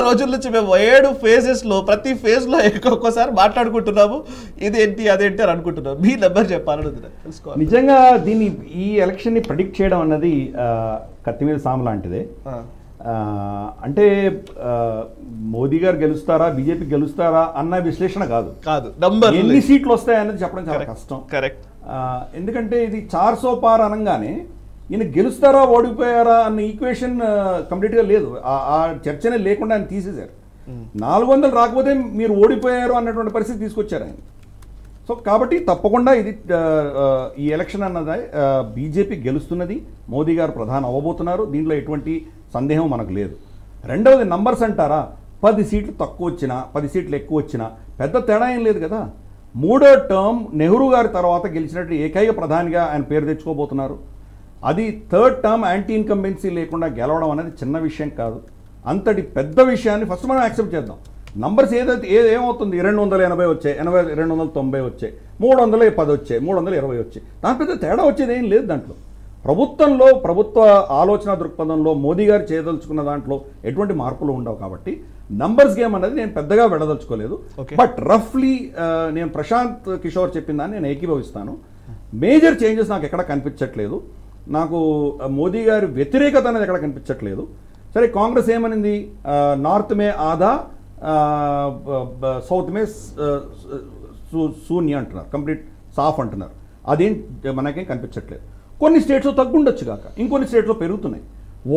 రోజుల నుంచి మేము 7 ఫేజెస్లో ప్రతి ఫేజ్లో ఒక్కొక్కసారి మాట్లాడుకుంటున్నాము, ఇదేంటి అదేంటి అని అనుకుంటున్నాం. మీ నెంబర్ చెప్పాలని తెలుసుకోవాలి. నిజంగా దీన్ని ఈ ఎలక్షన్ని ప్రెడిక్ట్ చేయడం అన్నది కత్తి మీద సాము లాంటిదే. అంటే మోదీ గారు గెలుస్తారా, బీజేపీ గెలుస్తారా అన్న విశ్లేషణ కాదు, నంబర్ ఎన్ని సీట్లు వస్తాయన్నది చెప్పడం చాలా కష్టం. కరెక్ట్. ఎందుకంటే ఇది 400 పార్ అనగానే ఈయన గెలుస్తారా ఓడిపోయారా అన్న ఈక్వేషన్ కంప్లీట్గా లేదు. ఆ చర్చనే లేకుండా ఆయన తీసేశారు. 400 రాకపోతే మీరు ఓడిపోయారు అన్నటువంటి పరిస్థితి తీసుకొచ్చారు ఆయన. సో కాబట్టి తప్పకుండా ఇది ఈ ఎలక్షన్ అన్నది బీజేపీ గెలుస్తున్నది, మోదీ గారు ప్రధాని అవ్వబోతున్నారు, దీంట్లో ఎటువంటి సందేహం మనకు లేదు. రెండవది నంబర్స్ అంటారా, 10 సీట్లు తక్కువ వచ్చినా 10 సీట్లు ఎక్కువ వచ్చినా పెద్ద తేడా ఏం లేదు కదా. 3వ టర్మ్ నెహ్రూ గారి తర్వాత గెలిచినట్టు ఏకైక ప్రధానిగా ఆయన పేరు తెచ్చుకోబోతున్నారు. అది 3rd టర్మ్ యాంటీ ఇన్కంబెన్సీ లేకుండా గెలవడం అనేది చిన్న విషయం కాదు. అంతటి పెద్ద విషయాన్ని ఫస్ట్ మనం యాక్సెప్ట్ చేద్దాం. నంబర్స్ ఏమవుతుంది, 280 వచ్చాయి, 290 వచ్చాయి, 310 వచ్చాయి, 320 వచ్చాయి, దాని పెద్ద తేడా వచ్చేది ఏం లేదు. దాంట్లో ప్రభుత్వ ఆలోచన దృక్పథంలో మోదీ గారు చేయదలుచుకున్న దాంట్లో ఎటువంటి మార్పులు ఉండవు. కాబట్టి నంబర్స్ గేమ్ అనేది నేను పెద్దగా వెళ్ళదలుచుకోలేదు. బట్ రఫ్లీ నేను ప్రశాంత్ కిషోర్ చెప్పిన దాన్ని నేను ఏకీభవిస్తాను. మేజర్ చేంజెస్ నాకు ఎక్కడ కనిపించట్లేదు. నాకు మోదీ గారి వ్యతిరేకత అనేది ఎక్కడ కనిపించట్లేదు. సరే, కాంగ్రెస్ ఏమనింది, నార్త్ మే ఆధా సౌత్ మే శూన్య అంటున్నారు, కంప్లీట్ సాఫ్ అంటున్నారు. అదేం మనకేం కనిపించట్లేదు. కొన్ని స్టేట్స్లో తగ్గుండొచ్చు కాక, ఇంకొన్ని స్టేట్స్లో పెరుగుతున్నాయి.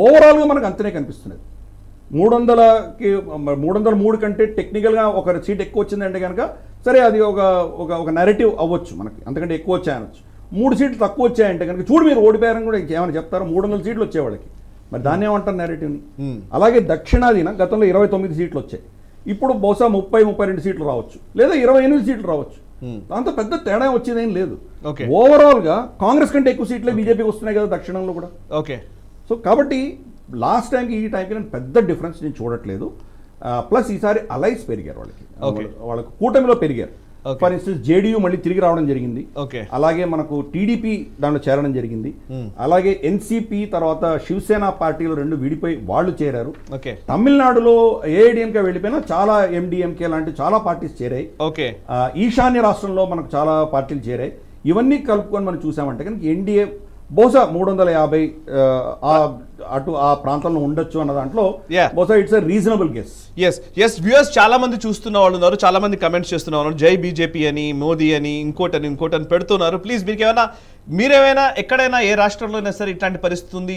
ఓవరాల్గా మనకు అంతనే కనిపిస్తున్నది. 303 కంటే టెక్నికల్గా ఒక సీట్ ఎక్కువ వచ్చిందంటే కనుక సరే, అది ఒక నెరేటివ్ అవ్వచ్చు, మనకి అంతకంటే ఎక్కువ వచ్చాయనొచ్చు. 3 సీట్లు తక్కువ వచ్చాయంటే కనుక చూడు మీరు ఓడిపోయారని కూడా ఏమైనా చెప్తారు. 300 సీట్లు వచ్చేవాళ్ళకి మరి దాన్ని ఏమంటారు నెరేటివ్ని. అలాగే దక్షిణాదిన గతంలో 29 సీట్లు వచ్చాయి, ఇప్పుడు బహుశా 30-32 సీట్లు రావచ్చు, లేదా 28 సీట్లు రావచ్చు. దాంతో పెద్ద తేడా వచ్చేదేం లేదు. ఓవరాల్ గా కాంగ్రెస్ కంటే ఎక్కువ సీట్లే బీజేపీకి వస్తున్నాయి కదా దక్షిణంలో కూడా. సో కాబట్టి లాస్ట్ టైంకి ఈ టైంకి నేను పెద్ద డిఫరెన్స్ నేను చూడట్లేదు. ప్లస్ ఈసారి అలైన్స్ పెరిగారు, వాళ్ళకి కూటమిలో పెరిగారు. ఫర్ ఇన్స్టెన్స్ జేడీయూ మళ్ళీ తిరిగి రావడం జరిగింది, అలాగే మనకు టీడీపీ దాంట్లో చేరడం జరిగింది, అలాగే ఎన్సీపీ తర్వాత శివసేన పార్టీలు 2 విడిపోయి వాళ్ళు చేరారు. తమిళనాడులో ఏఐడిఎంకే వెళ్ళిపోయినా చాలా ఎండిఎంకే లాంటి చాలా పార్టీస్ చేరాయి. ఈశాన్య రాష్ట్రంలో మనకు చాలా పార్టీలు చేరాయి. ఇవన్నీ కలుపుకొని మనం చూసామంటే కనుక ఎన్డీఏ బహుశా 350 అటు ఆ ప్రాంతంలో ఉండొచ్చు అన్న దాంట్లో బహుశా it's a reasonable guess. Yes viewers చాలా మంది చూస్తున్న వాళ్ళు ఉన్నారు, చాలా మంది కమెంట్స్ చేస్తున్నారు, జై బీజేపీ అని, మోదీ అని, ఇంకోటని పెడుతున్నారు. ప్లీజ్ మీరేమైనా ఎక్కడైనా ఏ రాష్ట్రంలో అయినా సరే ఇట్లాంటి పరిస్థితి ఉంది,